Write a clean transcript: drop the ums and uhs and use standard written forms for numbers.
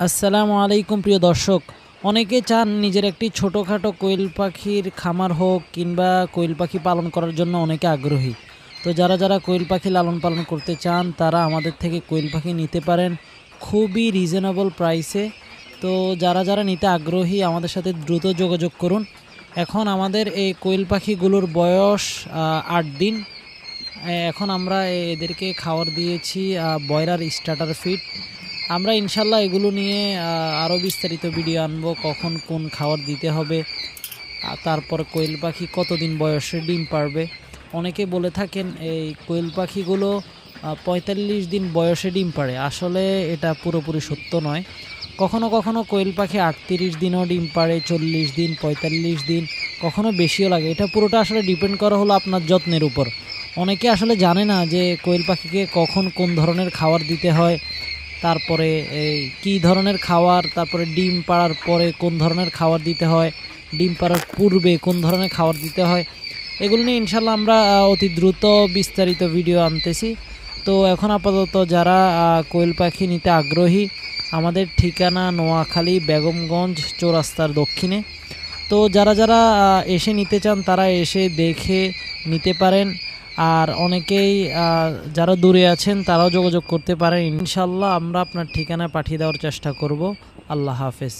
আসসালামু আলাইকুম প্রিয় দর্শক। অনেকে চান নিজের একটি ছোটোখাটো কোয়েল পাখির খামার হোক কিংবা কোয়েল পাখি পালন করার জন্য অনেকে আগ্রহী। তো যারা কোয়েল পাখি লালন পালন করতে চান তারা আমাদের থেকে কোয়েল পাখি নিতে পারেন খুবই রিজনেবল প্রাইসে। তো যারা নিতে আগ্রহী আমাদের সাথে দ্রুত যোগাযোগ করুন। এখন আমাদের এই কোয়েল পাখিগুলোর বয়স ৮ দিন। এখন আমরা এদেরকে খাবার দিয়েছি ব্রয়লার স্টার্টার ফিড। আমরা ইনশাল্লাহ এগুলো নিয়ে আরও বিস্তারিত ভিডিও আনবো, কখন কোন খাবার দিতে হবে, তারপর কোয়েল পাখি কতদিন বয়সে ডিম পারবে। অনেকে বলে থাকেন এই কোয়েল পাখিগুলো ৪৫ দিন বয়সে ডিম পাড়ে। আসলে এটা পুরোপুরি সত্য নয়। কখনো কখনো কোয়েল পাখি ৩৮ দিনও ডিম পাড়ে, ৪০ দিন, ৪৫ দিন, কখনো বেশিও লাগে। এটা পুরোটা আসলে ডিপেন্ড করা হলো আপনার যত্নের উপর। অনেকে আসলে জানে না যে কোয়েল পাখিকে কখন কোন ধরনের খাবার দিতে হয়, তারপরে এই কী ধরনের খাবার, তারপরে ডিম পাড়ার পরে কোন ধরনের খাবার দিতে হয়, ডিম পাড়ার পূর্বে কোন ধরনের খাবার দিতে হয়। এগুলো নিয়ে ইনশাল্লাহ আমরা অতি দ্রুত বিস্তারিত ভিডিও আনতেছি। তো এখন আপাতত যারা কোয়েল পাখি নিতে আগ্রহী, আমাদের ঠিকানা নোয়াখালী বেগমগঞ্জ চৌরাস্তার দক্ষিণে। তো যারা এসে নিতে চান তারা এসে দেখে নিতে পারেন। আর অনেকেই যারা দূরে আছেন তারাও যোগাযোগ করতে পারেন। ইনশাল্লাহ আমরা আপনার ঠিকানা পাঠিয়ে দেওয়ার চেষ্টা করব। আল্লাহ হাফেজ।